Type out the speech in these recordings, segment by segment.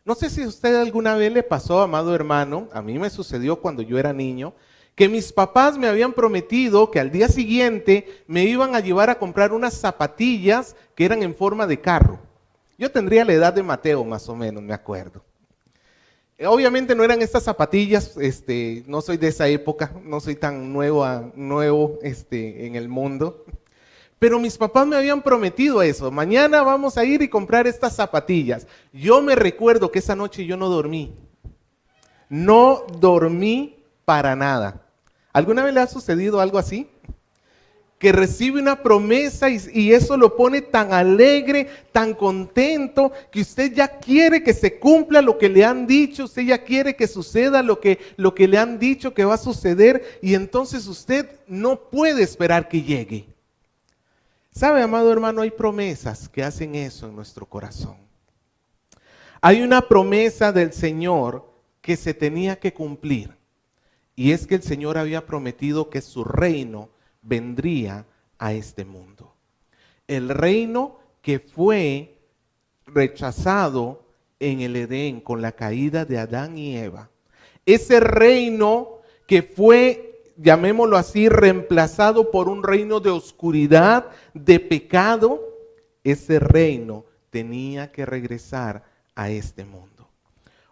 No sé si a usted alguna vez le pasó, amado hermano, a mí me sucedió cuando yo era niño, que mis papás me habían prometido que al día siguiente me iban a llevar a comprar unas zapatillas que eran en forma de carro. Yo tendría la edad de Mateo, más o menos, me acuerdo. Obviamente no eran estas zapatillas, no soy de esa época, no soy tan nuevo en el mundo. Pero mis papás me habían prometido eso. Mañana vamos a ir y comprar estas zapatillas. Yo me recuerdo que esa noche yo no dormí. No dormí para nada. ¿Alguna vez le ha sucedido algo así? Que recibe una promesa y eso lo pone tan alegre, tan contento, que usted ya quiere que se cumpla lo que le han dicho, usted ya quiere que suceda lo que le han dicho que va a suceder, y entonces usted no puede esperar que llegue. ¿Sabe, amado hermano? Hay promesas que hacen eso en nuestro corazón. Hay una promesa del Señor que se tenía que cumplir, y es que el Señor había prometido que su reino vendría a este mundo. El reino que fue rechazado en el Edén con la caída de Adán y Eva. Ese reino que fue, llamémoslo así, reemplazado por un reino de oscuridad, de pecado, ese reino tenía que regresar a este mundo.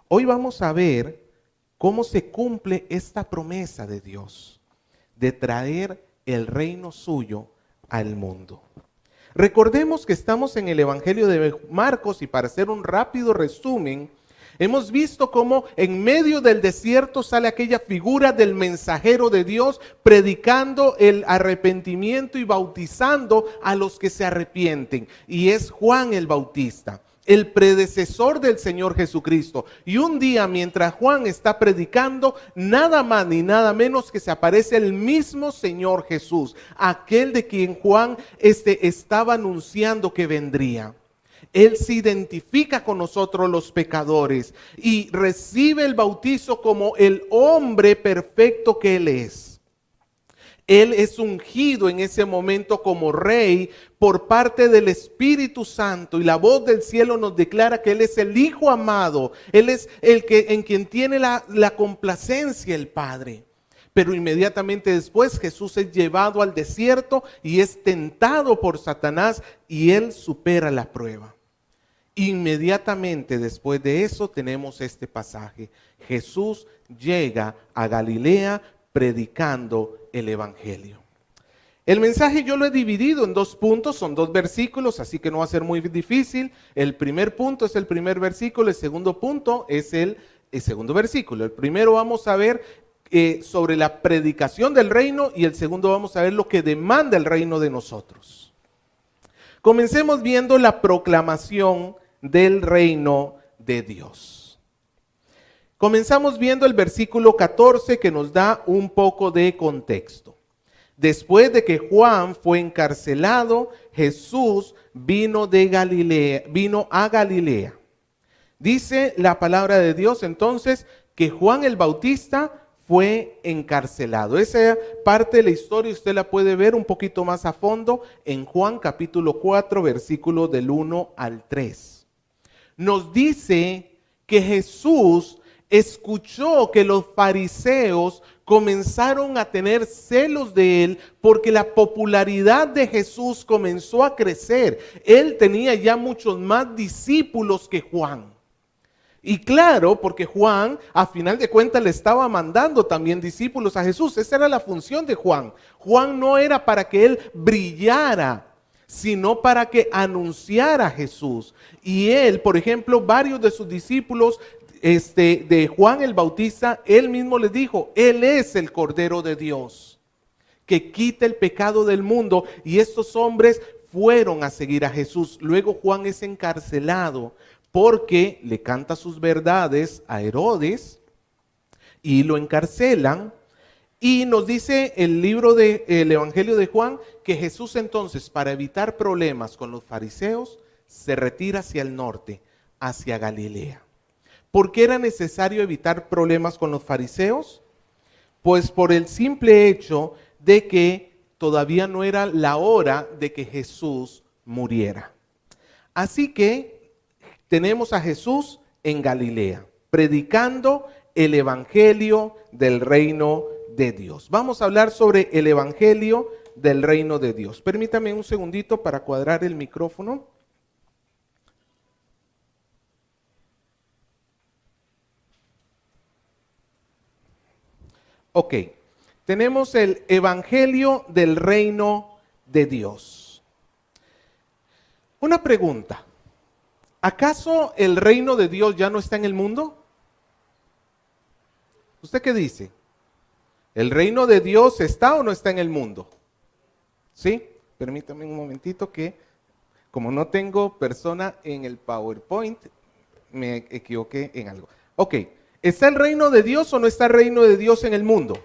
Hoy vamos a ver cómo se cumple esta promesa de Dios, de traer el reino suyo al mundo. Recordemos que estamos en el Evangelio de Marcos y para hacer un rápido resumen, hemos visto cómo en medio del desierto sale aquella figura del mensajero de Dios predicando el arrepentimiento y bautizando a los que se arrepienten. Y es Juan el Bautista, el predecesor del Señor Jesucristo. Y un día mientras Juan está predicando, nada más ni nada menos que se aparece el mismo Señor Jesús, aquel de quien Juan estaba anunciando que vendría. Él se identifica con nosotros los pecadores y recibe el bautizo como el hombre perfecto que Él es. Él es ungido en ese momento como rey por parte del Espíritu Santo, y la voz del cielo nos declara que Él es el Hijo amado. Él es en quien tiene la complacencia el Padre. Pero inmediatamente después Jesús es llevado al desierto y es tentado por Satanás, y Él supera la prueba. Inmediatamente después de eso tenemos este pasaje. Jesús llega a Galilea predicando el Evangelio. El mensaje yo lo he dividido en dos puntos, son dos versículos, así que no va a ser muy difícil. El primer punto es el primer versículo, el segundo punto es el segundo versículo. El primero vamos a ver sobre la predicación del reino, y el segundo vamos a ver lo que demanda el reino de nosotros. Comencemos viendo la proclamación del reino de Dios. Comenzamos viendo el versículo 14, que nos da un poco de contexto. Después de que Juan fue encarcelado, Jesús vino a Galilea. Dice la palabra de Dios entonces que Juan el Bautista fue encarcelado. Esa parte de la historia usted la puede ver un poquito más a fondo en Juan capítulo 4, versículo del 1 al 3. Nos dice que Jesús escuchó que los fariseos comenzaron a tener celos de él porque la popularidad de Jesús comenzó a crecer. Él tenía ya muchos más discípulos que Juan. Y claro, porque Juan, a final de cuentas, le estaba mandando también discípulos a Jesús. Esa era la función de Juan. Juan no era para que él brillara, sino para que anunciara a Jesús. Y él, por ejemplo, varios de sus discípulos de Juan el Bautista, él mismo les dijo, Él es el Cordero de Dios, que quita el pecado del mundo. Y estos hombres fueron a seguir a Jesús. Luego Juan es encarcelado porque le canta sus verdades a Herodes y lo encarcelan. Y nos dice el libro del Evangelio de Juan que Jesús entonces, para evitar problemas con los fariseos, se retira hacia el norte, hacia Galilea. ¿Por qué era necesario evitar problemas con los fariseos? Pues por el simple hecho de que todavía no era la hora de que Jesús muriera. Así que tenemos a Jesús en Galilea, predicando el evangelio del reino de Dios. Vamos a hablar sobre el evangelio del reino de Dios. Permítame un segundito para cuadrar el micrófono. Ok, tenemos el evangelio del reino de Dios. Una pregunta, ¿acaso el reino de Dios ya no está en el mundo? ¿Usted qué dice? ¿El reino de Dios está o no está en el mundo? ¿Sí? Permítame un momentito que, como no tengo persona en el PowerPoint, me equivoqué en algo. Ok, ¿está el reino de Dios o no está el reino de Dios en el mundo?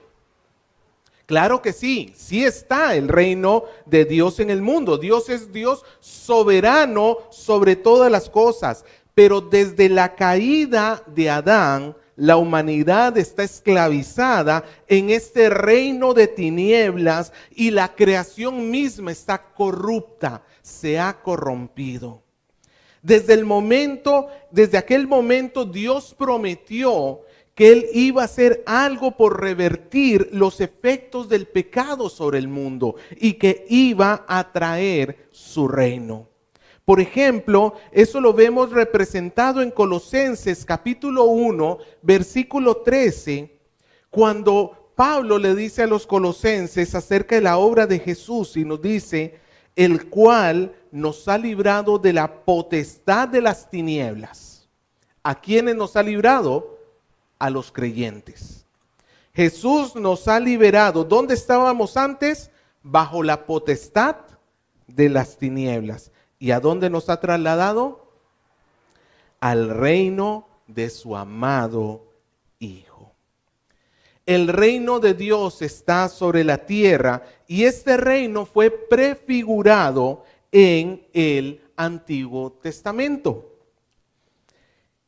Claro que sí, sí está el reino de Dios en el mundo. Dios es Dios soberano sobre todas las cosas, pero desde la caída de Adán, la humanidad está esclavizada en este reino de tinieblas y la creación misma está corrupta, se ha corrompido. Desde aquel momento Dios prometió que Él iba a hacer algo por revertir los efectos del pecado sobre el mundo y que iba a traer su reino. Por ejemplo, eso lo vemos representado en Colosenses capítulo 1, versículo 13, cuando Pablo le dice a los colosenses acerca de la obra de Jesús y nos dice, el cual nos ha librado de la potestad de las tinieblas. ¿A quiénes nos ha librado? A los creyentes. Jesús nos ha liberado. ¿Dónde estábamos antes? Bajo la potestad de las tinieblas. ¿Y a dónde nos ha trasladado? Al reino de su amado Hijo. El reino de Dios está sobre la tierra y este reino fue prefigurado en el Antiguo Testamento.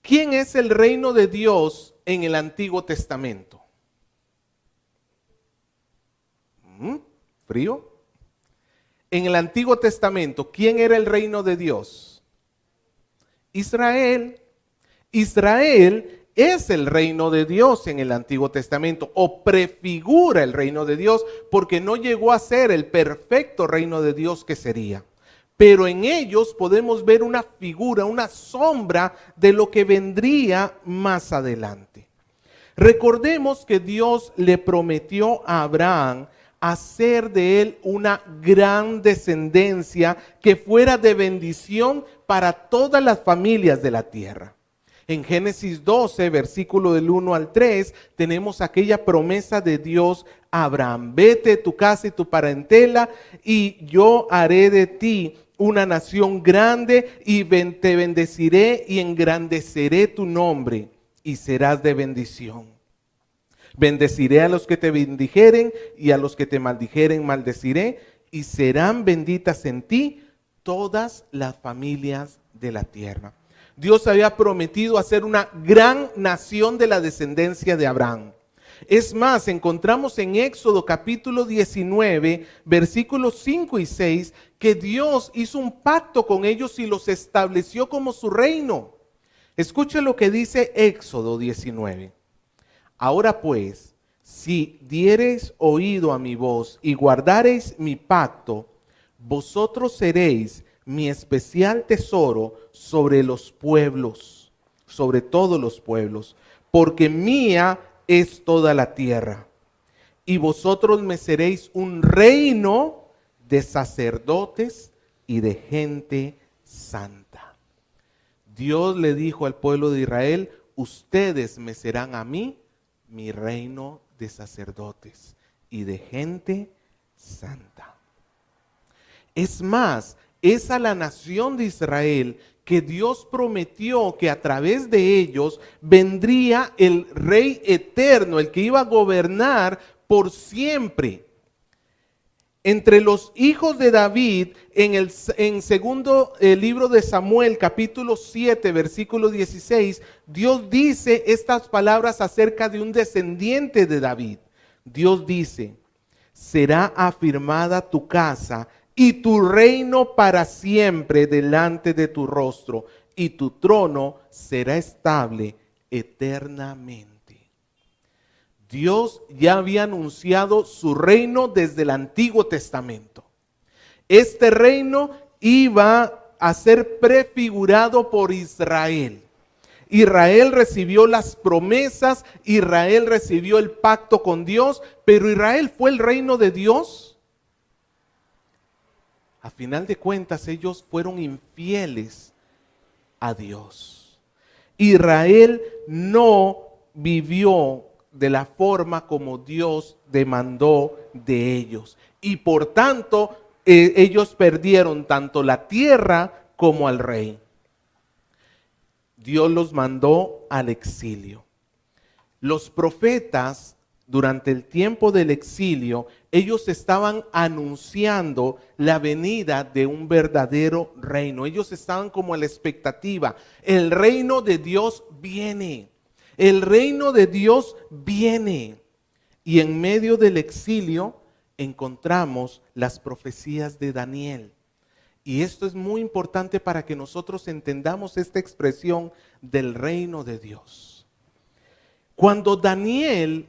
¿Quién es el reino de Dios en el Antiguo Testamento? ¿Frío? En el Antiguo Testamento, ¿quién era el reino de Dios? Israel. Israel es el reino de Dios en el Antiguo Testamento, o prefigura el reino de Dios, porque no llegó a ser el perfecto reino de Dios que sería. Pero en ellos podemos ver una figura, una sombra de lo que vendría más adelante. Recordemos que Dios le prometió a Abraham hacer de él una gran descendencia que fuera de bendición para todas las familias de la tierra. En Génesis 12, versículo del 1 al 3, tenemos aquella promesa de Dios a Abraham. Vete de tu casa y tu parentela y yo haré de ti una nación grande y te bendeciré y engrandeceré tu nombre y serás de bendición. Bendeciré a los que te bendijeren y a los que te maldijeren maldeciré y serán benditas en ti todas las familias de la tierra. Dios había prometido hacer una gran nación de la descendencia de Abraham. Es más, encontramos en Éxodo capítulo 19, versículos 5 y 6, que Dios hizo un pacto con ellos y los estableció como su reino. Escuche lo que dice Éxodo 19. Ahora pues, si diereis oído a mi voz y guardareis mi pacto, vosotros seréis mi especial tesoro sobre los pueblos, sobre todos los pueblos, porque mía es toda la tierra. Y vosotros me seréis un reino de sacerdotes y de gente santa. Dios le dijo al pueblo de Israel, ustedes me serán a mí mi reino de sacerdotes y de gente santa. Es más, es a la nación de Israel que Dios prometió que a través de ellos vendría el Rey eterno, el que iba a gobernar por siempre. Entre los hijos de David, en segundo libro de Samuel, capítulo 7, versículo 16, Dios dice estas palabras acerca de un descendiente de David. Dios dice, será afirmada tu casa y tu reino para siempre delante de tu rostro, y tu trono será estable eternamente. Dios ya había anunciado su reino desde el Antiguo Testamento. Este reino iba a ser prefigurado por Israel. Israel recibió las promesas, Israel recibió el pacto con Dios, pero Israel fue el reino de Dios. A final de cuentas, ellos fueron infieles a Dios. Israel no vivió de la forma como Dios demandó de ellos. Y por tanto, ellos perdieron tanto la tierra como al rey. Dios los mandó al exilio. Los profetas, durante el tiempo del exilio, ellos estaban anunciando la venida de un verdadero reino. Ellos estaban como a la expectativa. El reino de Dios viene. El reino de Dios viene. Y en medio del exilio encontramos las profecías de Daniel. Y esto es muy importante para que nosotros entendamos esta expresión del reino de Dios. Cuando Daniel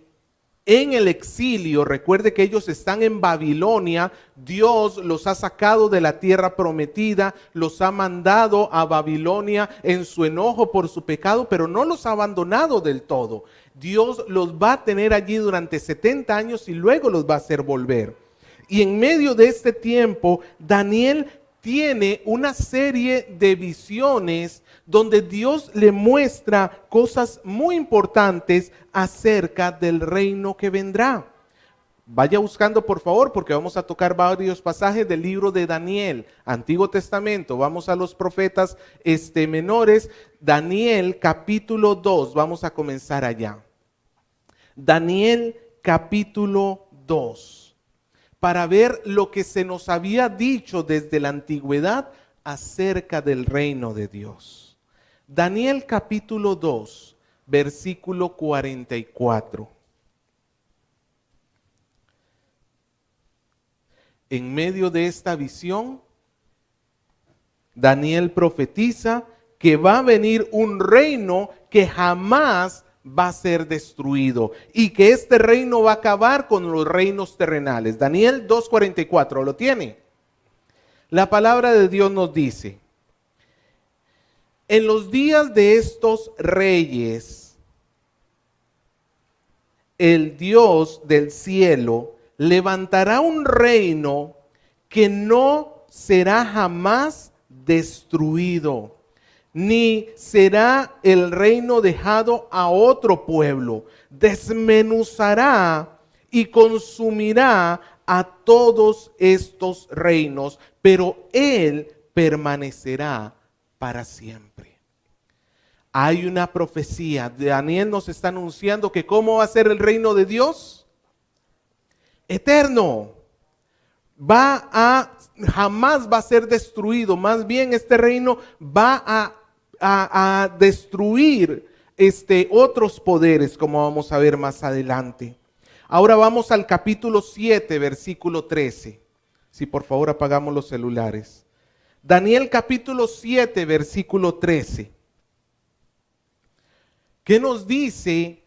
en el exilio, recuerde que ellos están en Babilonia, Dios los ha sacado de la tierra prometida, los ha mandado a Babilonia en su enojo por su pecado, pero no los ha abandonado del todo. Dios los va a tener allí durante 70 años y luego los va a hacer volver. Y en medio de este tiempo, Daniel tiene una serie de visiones donde Dios le muestra cosas muy importantes acerca del reino que vendrá. Vaya buscando por favor, porque vamos a tocar varios pasajes del libro de Daniel, Antiguo Testamento. Vamos a los profetas menores. Daniel capítulo 2, vamos a comenzar allá. Daniel capítulo 2. Para ver lo que se nos había dicho desde la antigüedad acerca del reino de Dios. Daniel capítulo 2, versículo 44. En medio de esta visión, Daniel profetiza que va a venir un reino que jamás va a ser destruido y que este reino va a acabar con los reinos terrenales. Daniel 2:44, ¿lo tiene? La palabra de Dios nos dice: en los días de estos reyes, el Dios del cielo levantará un reino que no será jamás destruido, ni será el reino dejado a otro pueblo. Desmenuzará y consumirá a todos estos reinos, pero él permanecerá para siempre. Hay una profecía. Daniel nos está anunciando que ¿cómo va a ser el reino de Dios? Eterno. Jamás va a ser destruido. Más bien este reino va a destruir otros poderes, como vamos a ver más adelante. Ahora vamos al capítulo 7, versículo 13. Si por favor apagamos los celulares. Daniel capítulo 7, versículo 13. ¿Qué nos dice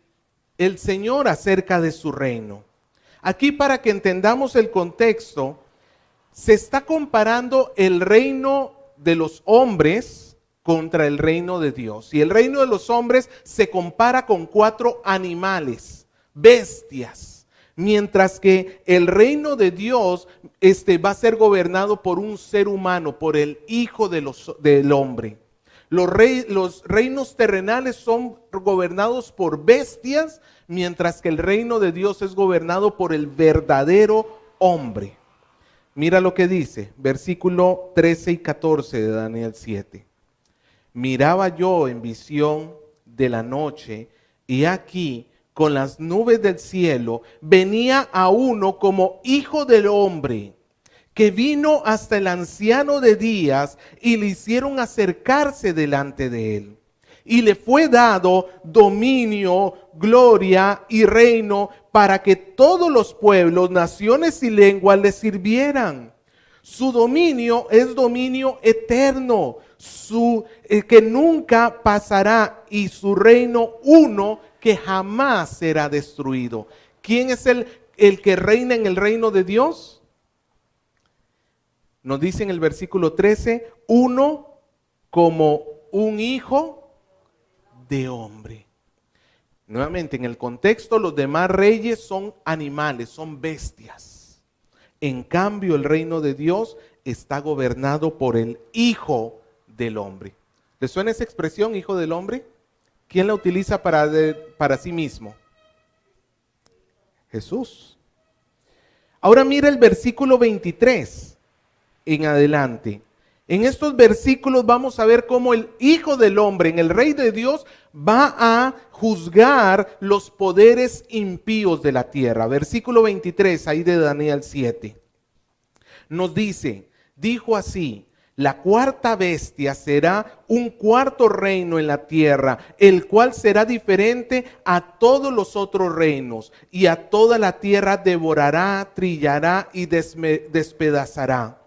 el Señor acerca de su reino? Aquí, para que entendamos el contexto, se está comparando el reino de los hombres contra el reino de Dios. Y el reino de los hombres se compara con 4 animales, bestias, mientras que el reino de Dios va a ser gobernado por un ser humano, por el Hijo del hombre. Los reinos terrenales son gobernados por bestias, mientras que el reino de Dios es gobernado por el verdadero hombre. Mira lo que dice, versículo 13 y 14 de Daniel 7. Miraba yo en visión de la noche, y aquí con las nubes del cielo venía a uno como hijo del hombre, que vino hasta el anciano de días y le hicieron acercarse delante de él. Y le fue dado dominio, gloria y reino para que todos los pueblos, naciones y lenguas le sirvieran. Su dominio es dominio eterno, que nunca pasará, y su reino uno que jamás será destruido. ¿Quién es el que reina en el reino de Dios? Nos dice en el versículo 13, uno como un hijo de hombre. Nuevamente, en el contexto, los demás reyes son animales, son bestias. En cambio, el reino de Dios está gobernado por el Hijo del Hombre. ¿Les suena esa expresión, Hijo del Hombre? ¿Quién la utiliza para sí mismo? Jesús. Ahora mira el versículo 23 en adelante. En estos versículos vamos a ver cómo el Hijo del Hombre, en el Rey de Dios, va a juzgar los poderes impíos de la tierra. Versículo 23, ahí de Daniel 7. Nos dice, dijo así: la cuarta bestia será un cuarto reino en la tierra, el cual será diferente a todos los otros reinos, y a toda la tierra devorará, trillará y despedazará.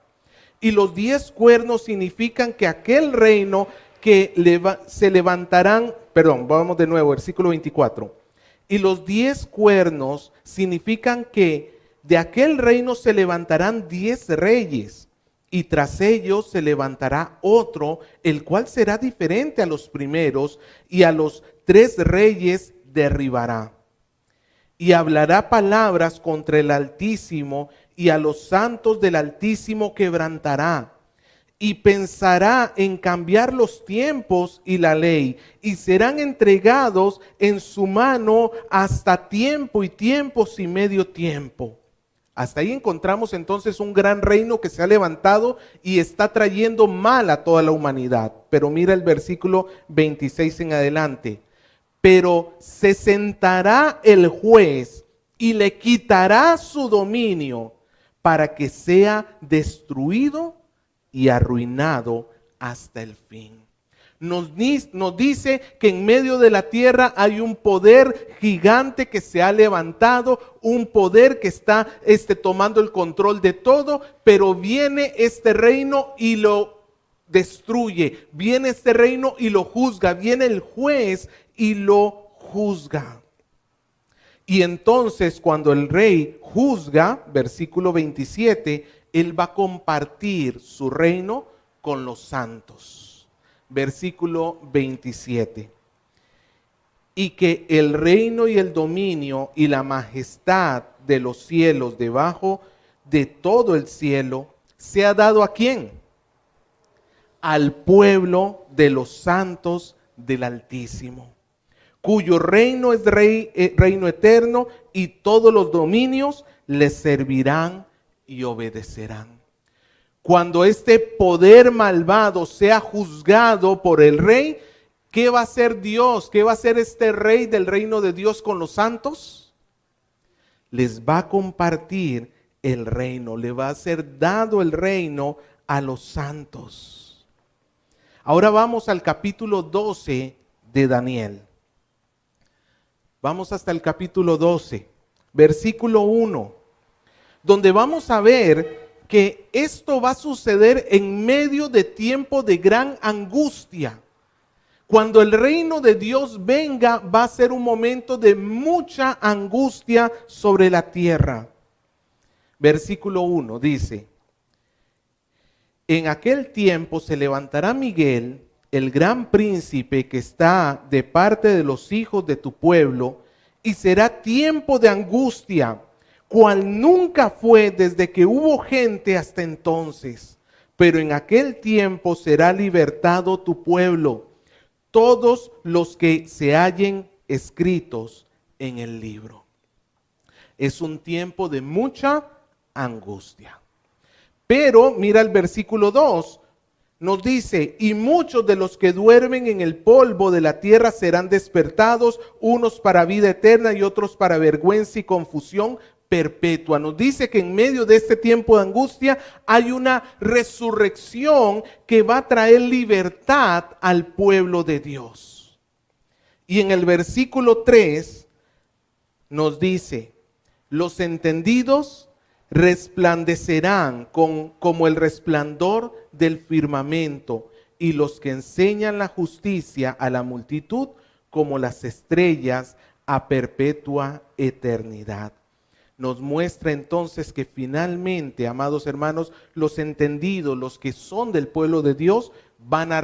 Y los 10 cuernos significan que aquel reino que se levantarán, vamos de nuevo, versículo 24. Y los 10 cuernos significan que de aquel reino se levantarán 10 reyes, y tras ellos se levantará otro, el cual será diferente a los primeros, y a los 3 reyes derribará. Y hablará palabras contra el Altísimo, y a los santos del Altísimo quebrantará. Y pensará en cambiar los tiempos y la ley, y serán entregados en su mano hasta tiempo y tiempos y medio tiempo. Hasta ahí encontramos entonces un gran reino que se ha levantado y está trayendo mal a toda la humanidad. Pero mira el versículo 26 en adelante. Pero se sentará el juez y le quitará su dominio para que sea destruido y arruinado hasta el fin. Nos dice que en medio de la tierra hay un poder gigante que se ha levantado, un poder que está tomando el control de todo, pero viene este reino y lo destruye, viene este reino y lo juzga, viene el juez y lo juzga. Y entonces cuando el rey juzga, versículo 27, él va a compartir su reino con los santos. Versículo 27. Y que el reino y el dominio y la majestad de los cielos debajo de todo el cielo se ha dado ¿a quién? Al pueblo de los santos del Altísimo, cuyo reino es reino eterno, y todos los dominios les servirán y obedecerán. Cuando este poder malvado sea juzgado por el rey, ¿qué va a hacer Dios? ¿Qué va a hacer este rey del reino de Dios con los santos? Les va a compartir el reino, le va a ser dado el reino a los santos. Ahora vamos al capítulo 12 de Daniel. Vamos hasta el capítulo 12, versículo 1, donde vamos a ver que esto va a suceder en medio de tiempo de gran angustia. Cuando el reino de Dios venga, va a ser un momento de mucha angustia sobre la tierra. Versículo 1 dice: en aquel tiempo se levantará Miguel, el gran príncipe que está de parte de los hijos de tu pueblo, y será tiempo de angustia, cual nunca fue desde que hubo gente hasta entonces. Pero en aquel tiempo será libertado tu pueblo, todos los que se hallen escritos en el libro. Es un tiempo de mucha angustia. Pero mira el versículo 2, nos dice: y muchos de los que duermen en el polvo de la tierra serán despertados, unos para vida eterna y otros para vergüenza y confusión perpetua. Nos dice que en medio de este tiempo de angustia hay una resurrección que va a traer libertad al pueblo de Dios. Y en el versículo 3 nos dice: los entendidos resplandecerán como el resplandor del firmamento, y los que enseñan la justicia a la multitud como las estrellas a perpetua eternidad. Nos muestra entonces que finalmente, amados hermanos, los entendidos, los que son del pueblo de Dios, van a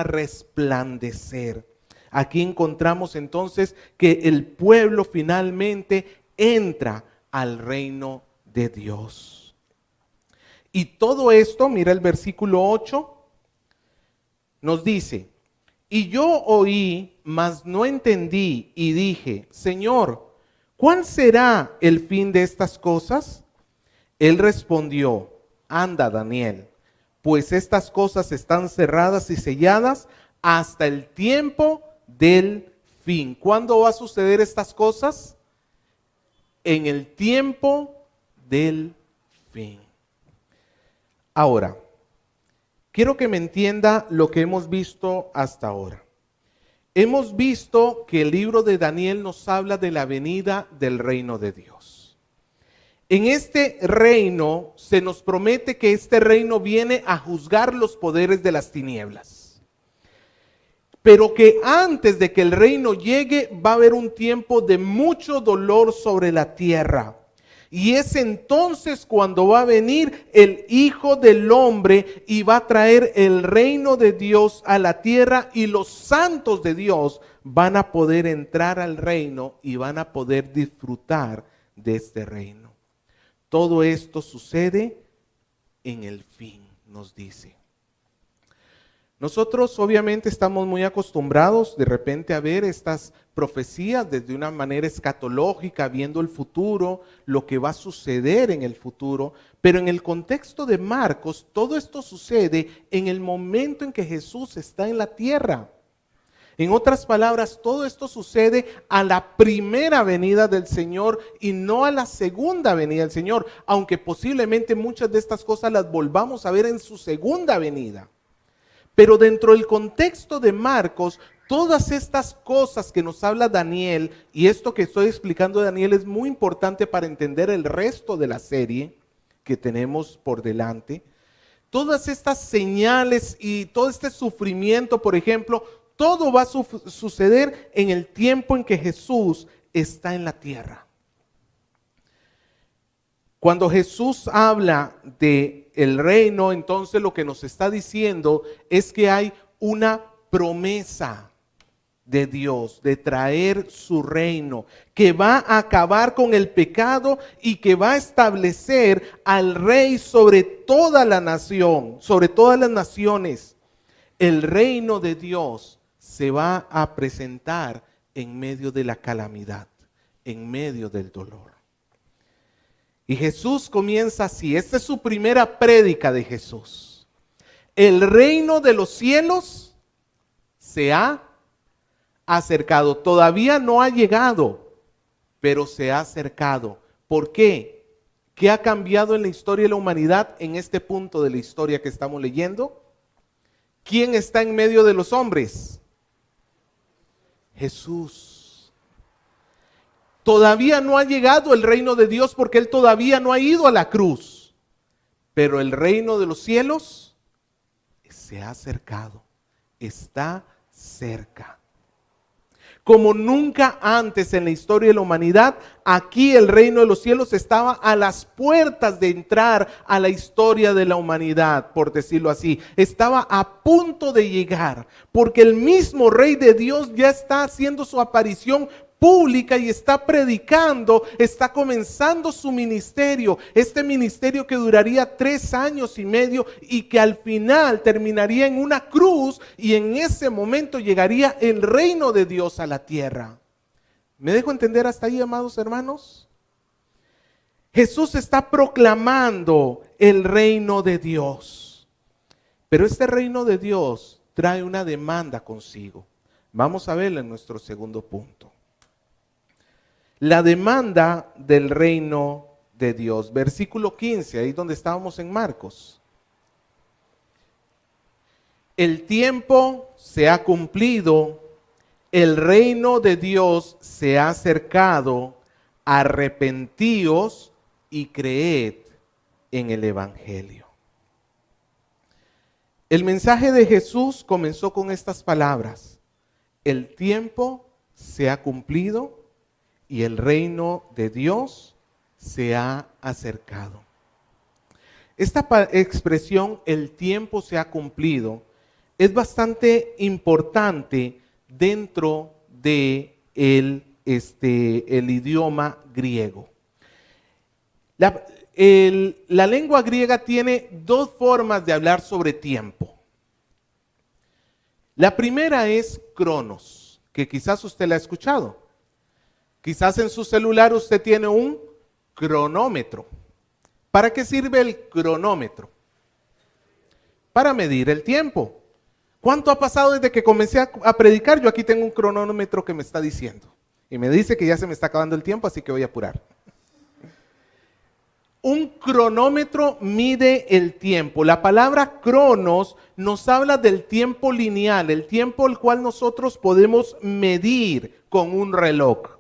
resplandecer. Aquí encontramos entonces que el pueblo finalmente entra al reino de Dios. Y todo esto, mira el versículo 8, nos dice: y yo oí, mas no entendí, y dije: Señor, ¿cuál será el fin de estas cosas? Él respondió: anda, Daniel, pues estas cosas están cerradas y selladas hasta el tiempo del fin. ¿Cuándo va a suceder estas cosas? En el tiempo del fin. Ahora, quiero que me entienda lo que hemos visto hasta ahora. Hemos visto que el libro de Daniel nos habla de la venida del reino de Dios. En este reino se nos promete que este reino viene a juzgar los poderes de las tinieblas. Pero que antes de que el reino llegue va a haber un tiempo de mucho dolor sobre la tierra. Y es entonces cuando va a venir el Hijo del Hombre y va a traer el reino de Dios a la tierra, y los santos de Dios van a poder entrar al reino y van a poder disfrutar de este reino. Todo esto sucede en el fin, nos dice. Nosotros obviamente estamos muy acostumbrados de repente a ver estas profecías desde una manera escatológica, viendo el futuro, lo que va a suceder en el futuro, pero en el contexto de Marcos, todo esto sucede en el momento en que Jesús está en la tierra. En otras palabras, todo esto sucede a la primera venida del Señor y no a la segunda venida del Señor, aunque posiblemente muchas de estas cosas las volvamos a ver en su segunda venida. Pero dentro del contexto de Marcos, todas estas cosas que nos habla Daniel, y esto que estoy explicando de Daniel es muy importante para entender el resto de la serie que tenemos por delante. Todas estas señales y todo este sufrimiento, por ejemplo, todo va a suceder en el tiempo en que Jesús está en la tierra. Cuando Jesús habla de el reino, entonces lo que nos está diciendo es que hay una promesa de Dios de traer su reino, que va a acabar con el pecado y que va a establecer al rey sobre toda la nación, sobre todas las naciones. El reino de Dios se va a presentar en medio de la calamidad, en medio del dolor. Y Jesús comienza así. Esta es su primera prédica de Jesús. El reino de los cielos se ha acercado. Todavía no ha llegado, pero se ha acercado. ¿Por qué? ¿Qué ha cambiado en la historia de la humanidad en este punto de la historia que estamos leyendo? ¿Quién está en medio de los hombres? Jesús. Todavía no ha llegado el reino de Dios porque Él todavía no ha ido a la cruz. Pero el reino de los cielos se ha acercado, está cerca. Como nunca antes en la historia de la humanidad, aquí el reino de los cielos estaba a las puertas de entrar a la historia de la humanidad, por decirlo así. Estaba a punto de llegar, porque el mismo Rey de Dios ya está haciendo su aparición pública y está predicando, está comenzando su ministerio, este ministerio que duraría 3 años y medio y que al final terminaría en una cruz, y en ese momento llegaría el reino de Dios a la tierra. ¿Me dejo entender hasta ahí, amados hermanos? Jesús está proclamando el reino de Dios, pero este reino de Dios trae una demanda consigo. Vamos a verla en nuestro segundo punto. La demanda del reino de Dios. Versículo 15, ahí donde estábamos en Marcos. El tiempo se ha cumplido, el reino de Dios se ha acercado, arrepentíos y creed en el Evangelio. El mensaje de Jesús comenzó con estas palabras: el tiempo se ha cumplido y el reino de Dios se ha acercado. Esta expresión, el tiempo se ha cumplido, es bastante importante dentro de el idioma griego. La lengua griega tiene dos formas de hablar sobre tiempo. La primera es cronos, que quizás usted la ha escuchado. Quizás en su celular usted tiene un cronómetro. ¿Para qué sirve el cronómetro? Para medir el tiempo. ¿Cuánto ha pasado desde que comencé a predicar? Yo aquí tengo un cronómetro que me está diciendo. Y me dice que ya se me está acabando el tiempo, así que voy a apurar. Un cronómetro mide el tiempo. La palabra cronos nos habla del tiempo lineal, el tiempo el cual nosotros podemos medir con un reloj.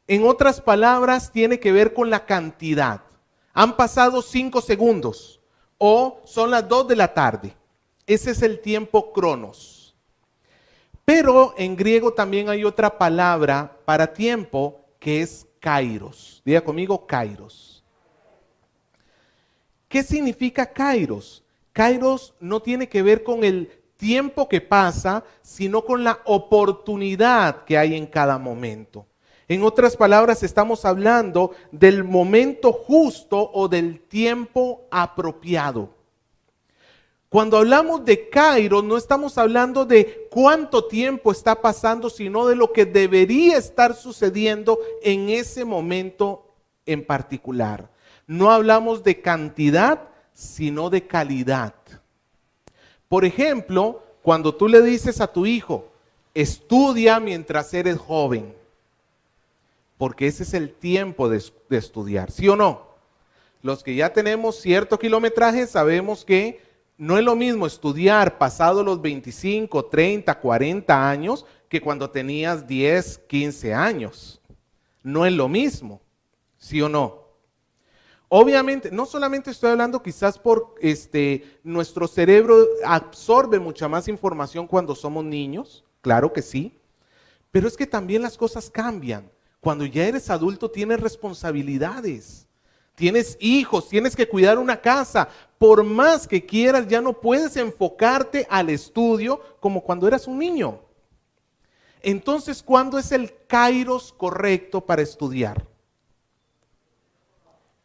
En otras palabras, tiene que ver con la cantidad. Han pasado 5 segundos o son las 2 de la tarde. Ese es el tiempo cronos. Pero en griego también hay otra palabra para tiempo que es kairos. Diga conmigo, kairos. ¿Qué significa kairos? Kairos no tiene que ver con el tiempo que pasa, sino con la oportunidad que hay en cada momento. En otras palabras, estamos hablando del momento justo o del tiempo apropiado. Cuando hablamos de kairos, no estamos hablando de cuánto tiempo está pasando, sino de lo que debería estar sucediendo en ese momento en particular. No hablamos de cantidad, sino de calidad. Por ejemplo, cuando tú le dices a tu hijo, estudia mientras eres joven, porque ese es el tiempo de estudiar, ¿sí o no? Los que ya tenemos cierto kilometraje sabemos que no es lo mismo estudiar pasado los 25, 30, 40 años que cuando tenías 10, 15 años. No es lo mismo, ¿sí o no? Obviamente, no solamente estoy hablando quizás por nuestro cerebro absorbe mucha más información cuando somos niños, claro que sí, pero es que también las cosas cambian. Cuando ya eres adulto tienes responsabilidades, tienes hijos, tienes que cuidar una casa. Por más que quieras, ya no puedes enfocarte al estudio como cuando eras un niño. Entonces, ¿cuándo es el kairos correcto para estudiar?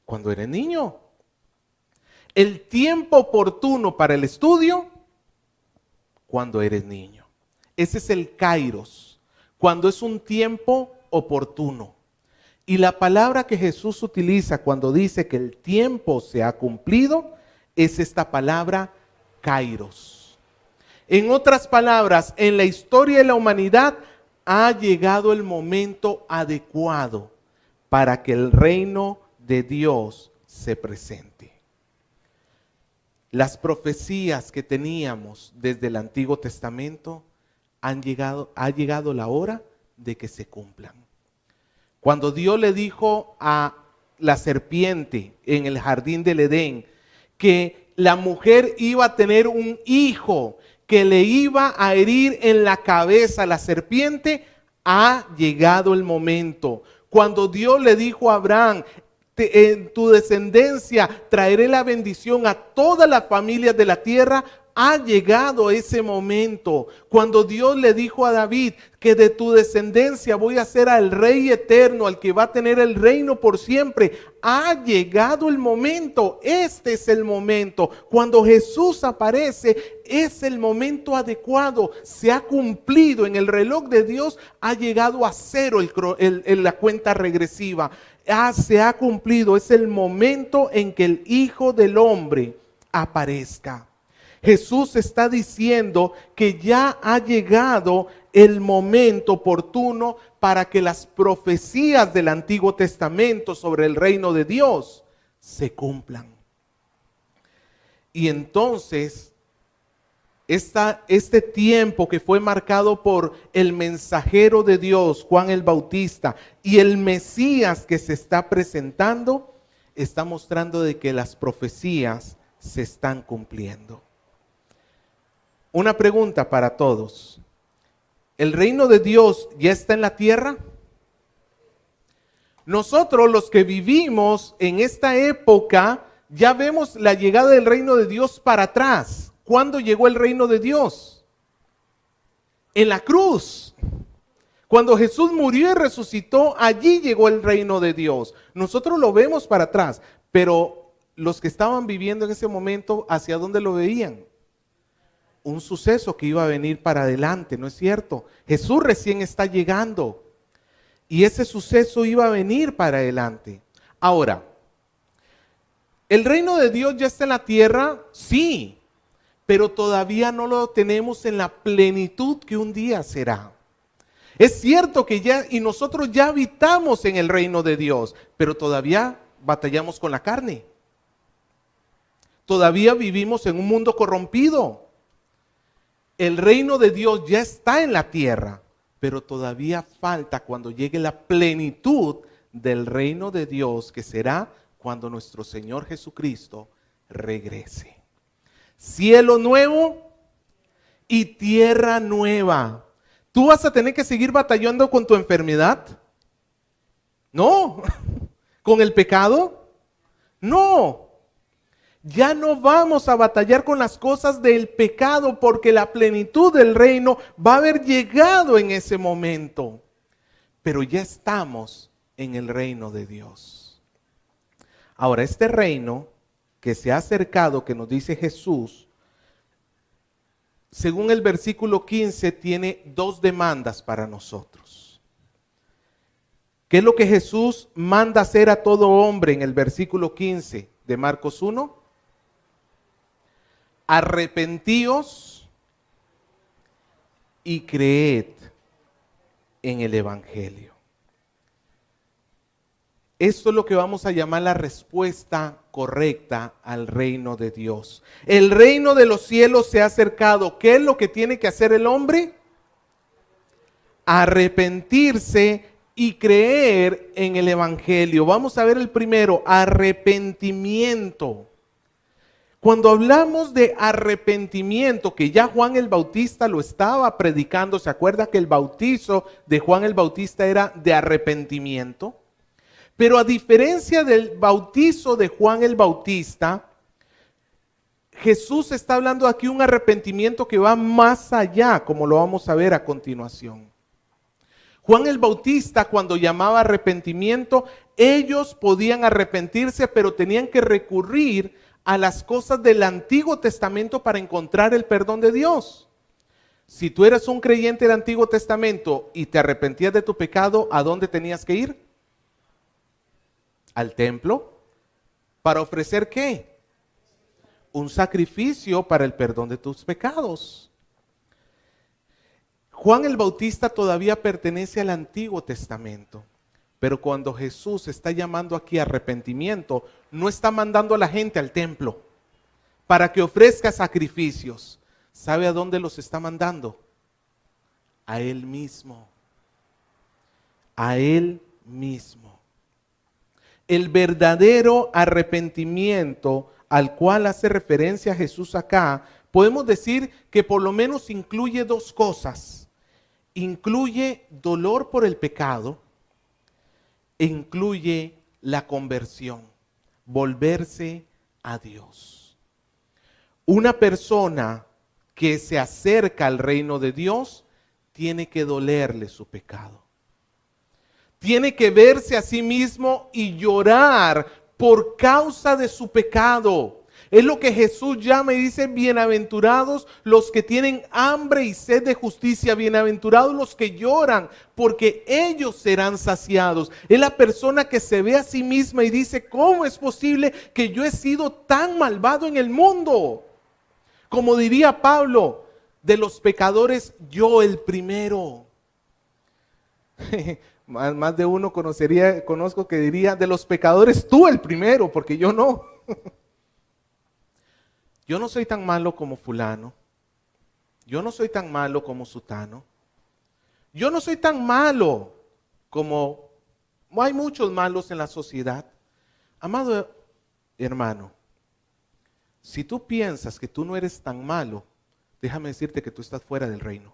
Cuando eres niño. El tiempo oportuno para el estudio, cuando eres niño. Ese es el kairos, cuando es un tiempo oportuno. Y la palabra que Jesús utiliza cuando dice que el tiempo se ha cumplido es esta palabra kairos. En otras palabras, en la historia de la humanidad ha llegado el momento adecuado para que el reino de Dios se presente. Las profecías que teníamos desde el Antiguo Testamento ha llegado la hora de que se cumplan. Cuando Dios le dijo a la serpiente en el jardín del Edén que la mujer iba a tener un hijo que le iba a herir en la cabeza a la serpiente, ha llegado el momento. Cuando Dios le dijo a Abraham, en tu descendencia traeré la bendición a todas las familias de la tierra, ha llegado ese momento. Cuando Dios le dijo a David que de tu descendencia voy a ser al rey eterno, al que va a tener el reino por siempre, ha llegado el momento. Este es el momento. Cuando Jesús aparece, es el momento adecuado. Se ha cumplido en el reloj de Dios, ha llegado a cero la cuenta regresiva. Se ha cumplido, es el momento en que el Hijo del Hombre aparezca. Jesús está diciendo que ya ha llegado el momento oportuno para que las profecías del Antiguo Testamento sobre el reino de Dios se cumplan. Y entonces, este tiempo que fue marcado por el mensajero de Dios, Juan el Bautista, y el Mesías que se está presentando, está mostrando de que las profecías se están cumpliendo. Una pregunta para todos. ¿El reino de Dios ya está en la tierra? Nosotros, los que vivimos en esta época, ya vemos la llegada del reino de Dios para atrás. ¿Cuándo llegó el reino de Dios? En la cruz. Cuando Jesús murió y resucitó, allí llegó el reino de Dios. Nosotros lo vemos para atrás, pero los que estaban viviendo en ese momento, ¿hacia dónde lo veían? Un suceso que iba a venir para adelante, ¿no es cierto? Jesús recién está llegando y ese suceso iba a venir para adelante. Ahora, ¿el reino de Dios ya está en la tierra? Sí, pero todavía no lo tenemos en la plenitud que un día será. Es cierto que ya, y nosotros ya habitamos en el reino de Dios, pero todavía batallamos con la carne. Todavía vivimos en un mundo corrompido. El reino de Dios ya está en la tierra, pero todavía falta cuando llegue la plenitud del reino de Dios, que será cuando nuestro Señor Jesucristo regrese. Cielo nuevo y tierra nueva. ¿Tú vas a tener que seguir batallando con tu enfermedad? No. ¿Con el pecado? No. Ya no vamos a batallar con las cosas del pecado porque la plenitud del reino va a haber llegado en ese momento. Pero ya estamos en el reino de Dios. Ahora, este reino que se ha acercado, que nos dice Jesús, según el versículo 15, tiene dos demandas para nosotros. ¿Qué es lo que Jesús manda hacer a todo hombre en el versículo 15 de Marcos 1? Arrepentíos y creed en el Evangelio. Esto es lo que vamos a llamar la respuesta correcta al reino de Dios. El reino de los cielos se ha acercado. ¿Qué es lo que tiene que hacer el hombre? Arrepentirse y creer en el Evangelio. Vamos a ver el primero, arrepentimiento. Cuando hablamos de arrepentimiento, que ya Juan el Bautista lo estaba predicando, ¿se acuerda que el bautizo de Juan el Bautista era de arrepentimiento? Pero a diferencia del bautizo de Juan el Bautista, Jesús está hablando aquí un arrepentimiento que va más allá, como lo vamos a ver a continuación. Juan el Bautista, cuando llamaba arrepentimiento, ellos podían arrepentirse, pero tenían que recurrir a las cosas del Antiguo Testamento para encontrar el perdón de Dios. Si tú eras un creyente del Antiguo Testamento y te arrepentías de tu pecado, ¿a dónde tenías que ir? Al templo. ¿Para ofrecer qué? Un sacrificio para el perdón de tus pecados. Juan el Bautista todavía pertenece al Antiguo Testamento. Pero cuando Jesús está llamando aquí arrepentimiento, no está mandando a la gente al templo para que ofrezca sacrificios. ¿Sabe a dónde los está mandando? A Él mismo. A Él mismo. El verdadero arrepentimiento al cual hace referencia Jesús acá, podemos decir que por lo menos incluye dos cosas. Incluye dolor por el pecado e incluye la conversión, volverse a Dios. Una persona que se acerca al reino de Dios tiene que dolerle su pecado. Tiene que verse a sí mismo y llorar por causa de su pecado. Es lo que Jesús llama y dice: bienaventurados los que tienen hambre y sed de justicia, bienaventurados los que lloran, porque ellos serán saciados. Es la persona que se ve a sí misma y dice: ¿cómo es posible que yo he sido tan malvado en el mundo? Como diría Pablo, de los pecadores yo el primero. Más de uno conozco que diría: de los pecadores tú el primero, porque yo no. Yo no soy tan malo como fulano. Yo no soy tan malo como sutano. Yo no soy tan malo como hay muchos malos en la sociedad. Amado, hermano, si tú piensas que tú no eres tan malo, déjame decirte que tú estás fuera del reino.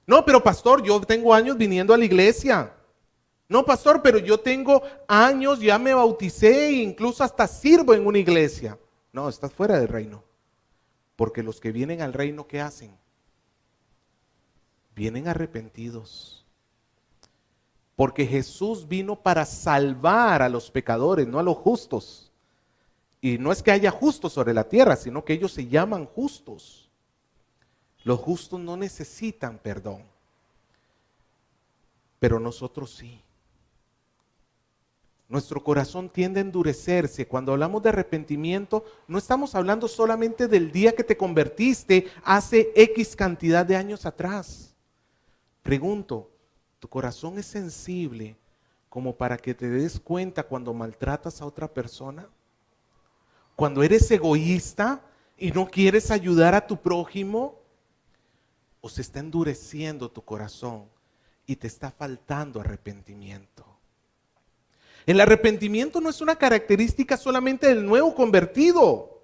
No, pero pastor, yo tengo años viniendo a la iglesia. No, pastor, pero yo tengo años, ya me bauticé e incluso hasta sirvo en una iglesia. No, estás fuera del reino. Porque los que vienen al reino, ¿qué hacen? Vienen arrepentidos. Porque Jesús vino para salvar a los pecadores, no a los justos. Y no es que haya justos sobre la tierra, sino que ellos se llaman justos. Los justos no necesitan perdón. Pero nosotros sí. Nuestro corazón tiende a endurecerse. Cuando hablamos de arrepentimiento, no estamos hablando solamente del día que te convertiste hace X cantidad de años atrás. Pregunto, ¿tu corazón es sensible como para que te des cuenta cuando maltratas a otra persona? Cuando eres egoísta y no quieres ayudar a tu prójimo, o se está endureciendo tu corazón y te está faltando arrepentimiento. El arrepentimiento no es una característica solamente del nuevo convertido.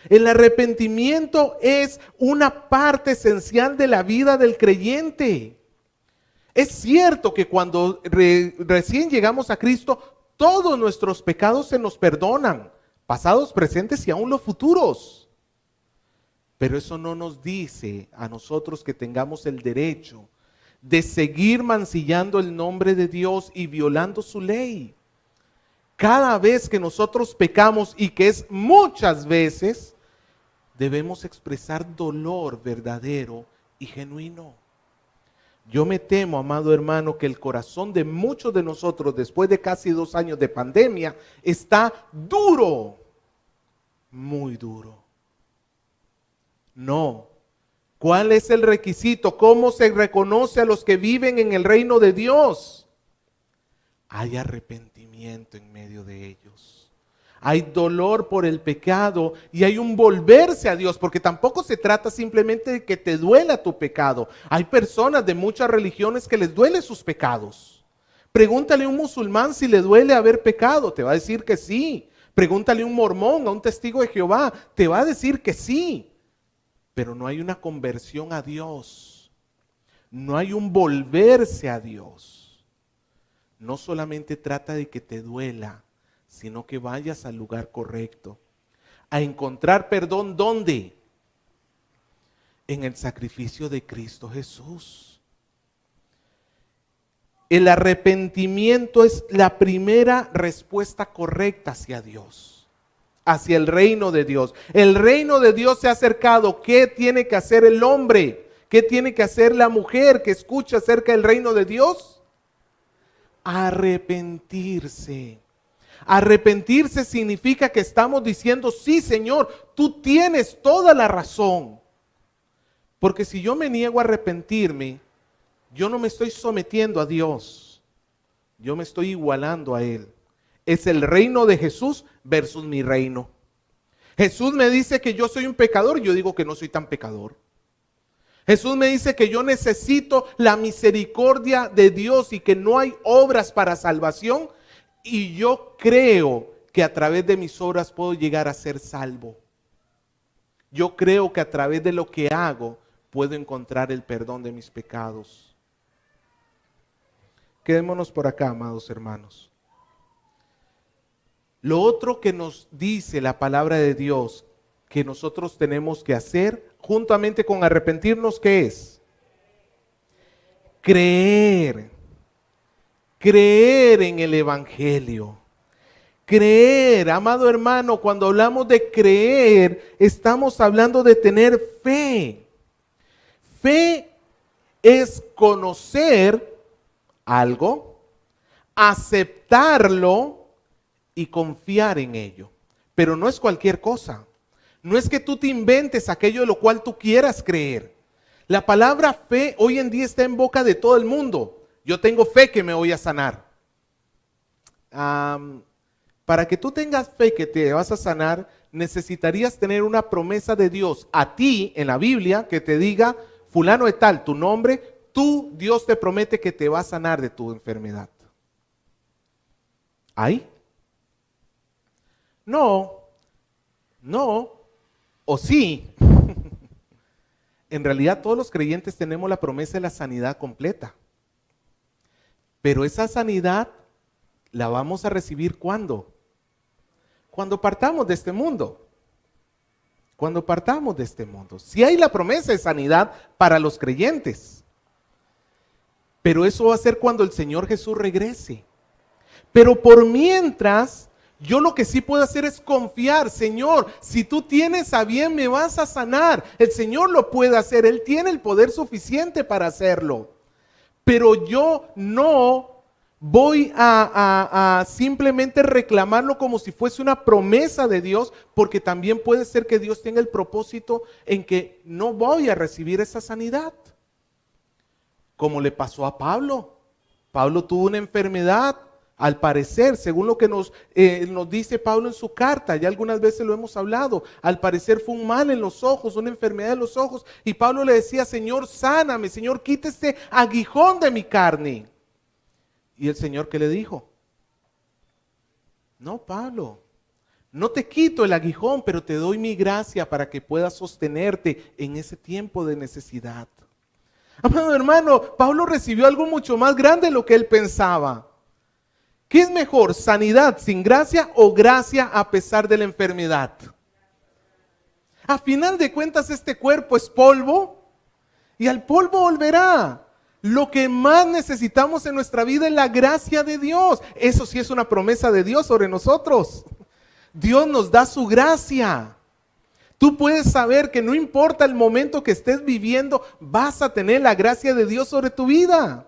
El arrepentimiento es una parte esencial de la vida del creyente. Es cierto que cuando recién llegamos a Cristo, todos nuestros pecados se nos perdonan, pasados, presentes y aún los futuros. Pero eso no nos dice a nosotros que tengamos el derecho de seguir mancillando el nombre de Dios y violando su ley. Cada vez que nosotros pecamos, y que es muchas veces, debemos expresar dolor verdadero y genuino. Yo me temo, amado hermano, que el corazón de muchos de nosotros, después de casi 2 años de pandemia, está duro, muy duro. No. ¿Cuál es el requisito? ¿Cómo se reconoce a los que viven en el reino de Dios? Hay arrepentimiento en medio de ellos. Hay dolor por el pecado y hay un volverse a Dios, porque tampoco se trata simplemente de que te duela tu pecado. Hay personas de muchas religiones que les duele sus pecados. Pregúntale a un musulmán si le duele haber pecado, te va a decir que sí. Pregúntale a un mormón, a un testigo de Jehová, te va a decir que sí. Pero no hay una conversión a Dios. No hay un volverse a Dios. No solamente trata de que te duela, sino que vayas al lugar correcto. A encontrar perdón, ¿dónde? En el sacrificio de Cristo Jesús. El arrepentimiento es la primera respuesta correcta hacia Dios, hacia el reino de Dios. El reino de Dios se ha acercado. ¿Qué tiene que hacer el hombre? ¿Qué tiene que hacer la mujer que escucha acerca del reino de Dios? Arrepentirse. Arrepentirse significa que estamos diciendo, sí, Señor, tú tienes toda la razón. Porque si yo me niego a arrepentirme, yo no me estoy sometiendo a Dios, yo me estoy igualando a Él. Es el reino de Jesús versus mi reino. Jesús me dice que yo soy un pecador, yo digo que no soy tan pecador. Jesús me dice que yo necesito la misericordia de Dios y que no hay obras para salvación, y yo creo que a través de mis obras puedo llegar a ser salvo. Yo creo que a través de lo que hago puedo encontrar el perdón de mis pecados. Quedémonos por acá, amados hermanos. Lo otro que nos dice la palabra de Dios que nosotros tenemos que hacer juntamente con arrepentirnos, ¿qué es? Creer. Creer en el Evangelio. Creer, amado hermano, cuando hablamos de creer, estamos hablando de tener fe. Fe es conocer algo, aceptarlo y confiar en ello. Pero no es cualquier cosa. No es que tú te inventes aquello de lo cual tú quieras creer. La palabra fe hoy en día está en boca de todo el mundo. Yo tengo fe que me voy a sanar. Para que tú tengas fe que te vas a sanar, necesitarías tener una promesa de Dios a ti en la Biblia que te diga, fulano de tal, tu nombre, tú, Dios te promete que te va a sanar de tu enfermedad. ¿Ahí? No, no, o sí. En realidad todos los creyentes tenemos la promesa de la sanidad completa. Pero esa sanidad la vamos a recibir ¿cuándo? Cuando partamos de este mundo. Cuando partamos de este mundo. Sí hay la promesa de sanidad para los creyentes. Pero eso va a ser cuando el Señor Jesús regrese. Pero por mientras, yo lo que sí puedo hacer es confiar. Señor, si tú tienes a bien, me vas a sanar. El Señor lo puede hacer. Él tiene el poder suficiente para hacerlo. Pero yo no voy a simplemente reclamarlo como si fuese una promesa de Dios, porque también puede ser que Dios tenga el propósito en que no voy a recibir esa sanidad. Como le pasó a Pablo. Pablo tuvo una enfermedad, al parecer, según lo que nos dice Pablo en su carta, ya algunas veces lo hemos hablado, al parecer fue un mal en los ojos, una enfermedad en los ojos, y Pablo le decía, Señor, sáname, Señor, quita este aguijón de mi carne. Y el Señor, ¿qué le dijo? No, Pablo, no te quito el aguijón, pero te doy mi gracia para que puedas sostenerte en ese tiempo de necesidad. Amado hermano, Pablo recibió algo mucho más grande de lo que él pensaba. ¿Qué es mejor, sanidad sin gracia o gracia a pesar de la enfermedad? A final de cuentas, este cuerpo es polvo y al polvo volverá. Lo que más necesitamos en nuestra vida es la gracia de Dios. Eso sí es una promesa de Dios sobre nosotros. Dios nos da su gracia. Tú puedes saber que no importa el momento que estés viviendo, vas a tener la gracia de Dios sobre tu vida.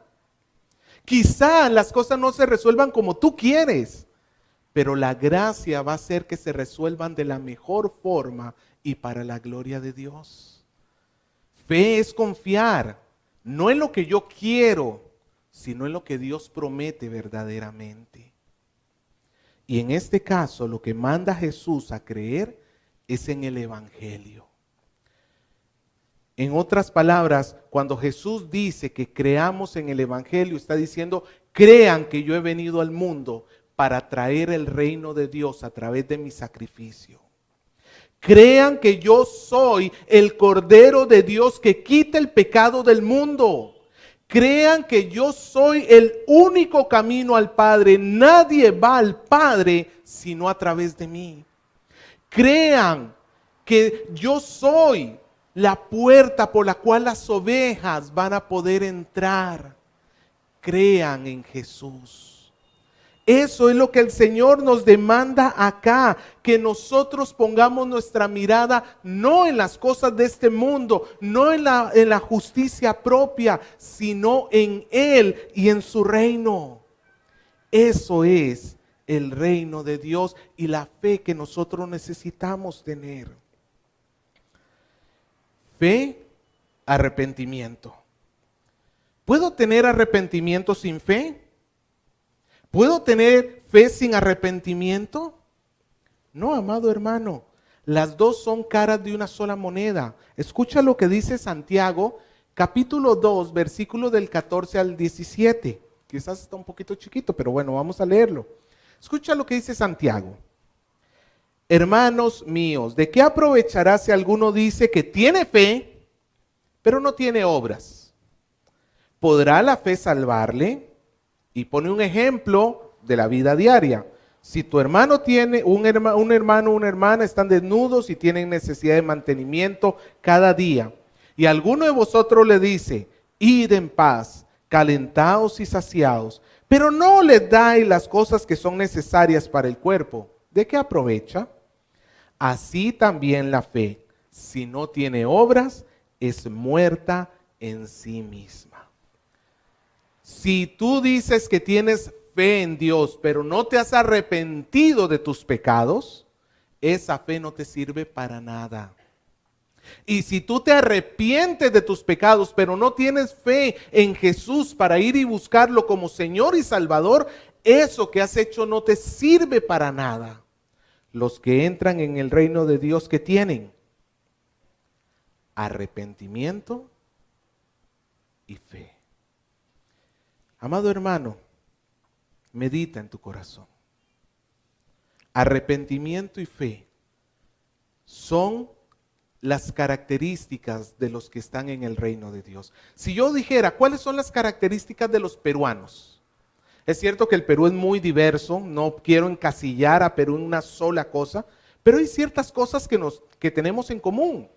Quizá las cosas no se resuelvan como tú quieres, pero la gracia va a hacer que se resuelvan de la mejor forma y para la gloria de Dios. Fe es confiar, no en lo que yo quiero, sino en lo que Dios promete verdaderamente. Y en este caso, lo que manda Jesús a creer es en el Evangelio. En otras palabras, cuando Jesús dice que creamos en el Evangelio, está diciendo, crean que yo he venido al mundo para traer el reino de Dios a través de mi sacrificio. Crean que yo soy el Cordero de Dios que quita el pecado del mundo. Crean que yo soy el único camino al Padre. Nadie va al Padre sino a través de mí. Crean que yo soy la puerta por la cual las ovejas van a poder entrar. Crean en Jesús. Eso es lo que el Señor nos demanda acá, que nosotros pongamos nuestra mirada no en las cosas de este mundo, no en la justicia propia, sino en Él y en su reino. Eso es el reino de Dios y la fe que nosotros necesitamos tener. Fe, arrepentimiento. ¿Puedo tener arrepentimiento sin fe? ¿Puedo tener fe sin arrepentimiento? No, amado hermano. Las dos son caras de una sola moneda. Escucha lo que dice Santiago, capítulo 2, versículo del 14 al 17. Quizás está un poquito chiquito, pero bueno, vamos a leerlo. Escucha lo que dice Santiago. Hermanos míos, ¿de qué aprovechará si alguno dice que tiene fe, pero no tiene obras? ¿Podrá la fe salvarle? Y pone un ejemplo de la vida diaria. Si tu hermano tiene, un hermano o una hermana están desnudos y tienen necesidad de mantenimiento cada día, y alguno de vosotros le dice, id en paz, calentaos y saciaos, pero no les dais las cosas que son necesarias para el cuerpo, ¿de qué aprovecha? Así también la fe, si no tiene obras, es muerta en sí misma. Si tú dices que tienes fe en Dios, pero no te has arrepentido de tus pecados, esa fe no te sirve para nada. Y si tú te arrepientes de tus pecados, pero no tienes fe en Jesús para ir y buscarlo como Señor y Salvador, eso que has hecho no te sirve para nada. Los que entran en el reino de Dios, ¿qué tienen? Arrepentimiento y fe. Amado hermano, medita en tu corazón. Arrepentimiento y fe son las características de los que están en el reino de Dios. Si yo dijera, ¿cuáles son las características de los peruanos? Es cierto que el Perú es muy diverso, no quiero encasillar a Perú en una sola cosa, pero hay ciertas cosas que tenemos en común,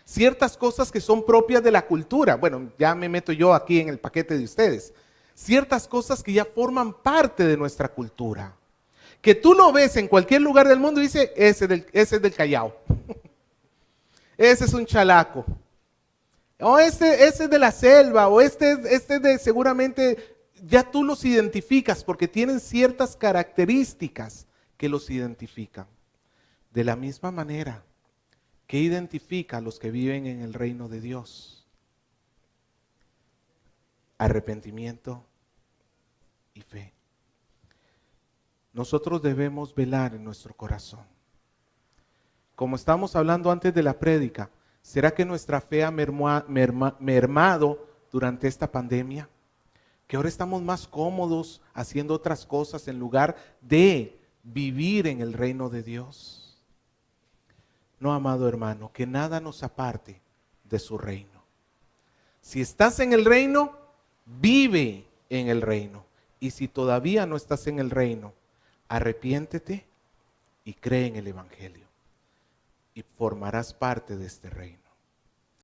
ciertas cosas que son propias de la cultura. Bueno, ya me meto yo aquí en el paquete de ustedes. Ciertas cosas que ya forman parte de nuestra cultura, que tú lo ves en cualquier lugar del mundo y dices, ese es del Callao, ese es un chalaco, o este es de la selva, o este es de seguramente, ya tú los identificas porque tienen ciertas características que los identifican. De la misma manera, ¿qué identifica a los que viven en el reino de Dios? Arrepentimiento y fe. Nosotros debemos velar en nuestro corazón. Como estamos hablando antes de la prédica, ¿será que nuestra fe ha mermado durante esta pandemia? Que ahora estamos más cómodos haciendo otras cosas en lugar de vivir en el reino de Dios. No, amado hermano, que nada nos aparte de su reino. Si estás en el reino, vive en el reino. Y si todavía no estás en el reino, arrepiéntete y cree en el Evangelio. Y formarás parte de este reino.